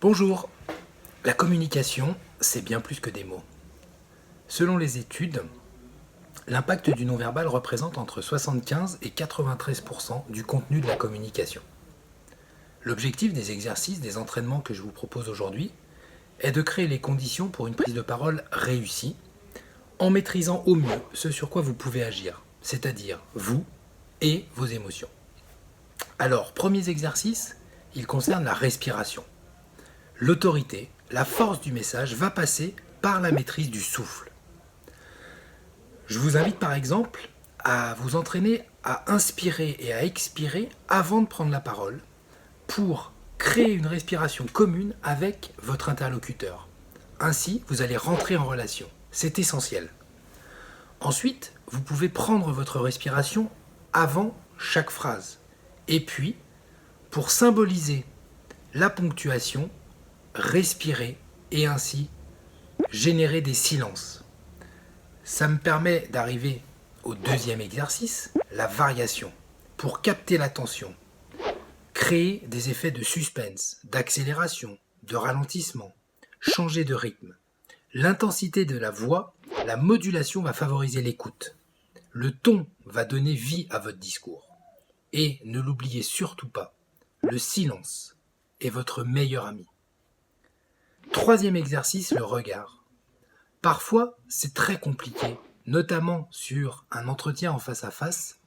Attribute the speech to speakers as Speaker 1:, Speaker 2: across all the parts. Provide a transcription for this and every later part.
Speaker 1: Bonjour, la communication, c'est bien plus que des mots. Selon les études, l'impact du non-verbal représente entre 75 et 93% du contenu de la communication. L'objectif des exercices, des entraînements que je vous propose aujourd'hui est de créer les conditions pour une prise de parole réussie en maîtrisant au mieux ce sur quoi vous pouvez agir, c'est-à-dire vous et vos émotions. Alors, premier exercice, il concerne la respiration. L'autorité, la force du message va passer par la maîtrise du souffle. Je vous invite par exemple à vous entraîner à inspirer et à expirer avant de prendre la parole pour créer une respiration commune avec votre interlocuteur. Ainsi, vous allez rentrer en relation. C'est essentiel. Ensuite, vous pouvez prendre votre respiration avant chaque phrase. Et puis, pour symboliser la ponctuation, respirer et ainsi générer des silences. Ça me permet d'arriver au deuxième exercice, la variation, pour capter l'attention, créer des effets de suspense, d'accélération, de ralentissement, changer de rythme. L'intensité de la voix, la modulation va favoriser l'écoute. Le ton va donner vie à votre discours. Et ne l'oubliez surtout pas, le silence est votre meilleur ami. Troisième exercice, le regard. Parfois, c'est très compliqué, notamment sur un entretien en face à face,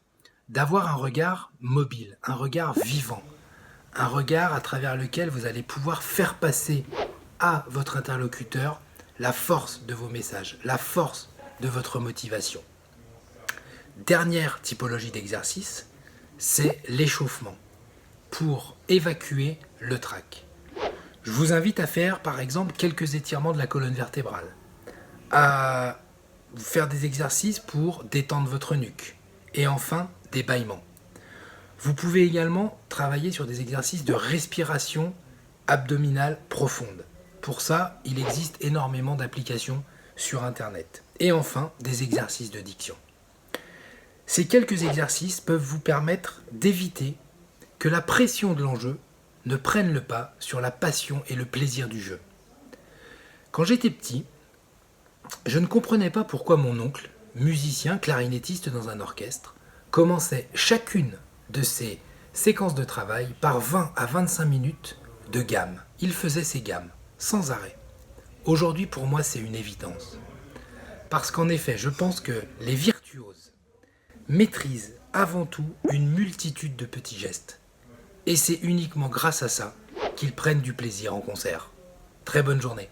Speaker 1: d'avoir un regard mobile, un regard vivant, un regard à travers lequel vous allez pouvoir faire passer à votre interlocuteur la force de vos messages, la force de votre motivation. Dernière typologie d'exercice, c'est l'échauffement, pour évacuer le trac. Je vous invite à faire par exemple quelques étirements de la colonne vertébrale, à faire des exercices pour détendre votre nuque et enfin des bâillements. Vous pouvez également travailler sur des exercices de respiration abdominale profonde. Pour ça, il existe énormément d'applications sur Internet. Et enfin, des exercices de diction. Ces quelques exercices peuvent vous permettre d'éviter que la pression de l'enjeu ne prennent le pas sur la passion et le plaisir du jeu. Quand j'étais petit, je ne comprenais pas pourquoi mon oncle, musicien, clarinettiste dans un orchestre, commençait chacune de ses séquences de travail par 20 à 25 minutes de gamme. Il faisait ses gammes, sans arrêt. Aujourd'hui, pour moi, c'est une évidence. Parce qu'en effet, je pense que les virtuoses maîtrisent avant tout une multitude de petits gestes. Et c'est uniquement grâce à ça qu'ils prennent du plaisir en concert. Très bonne journée.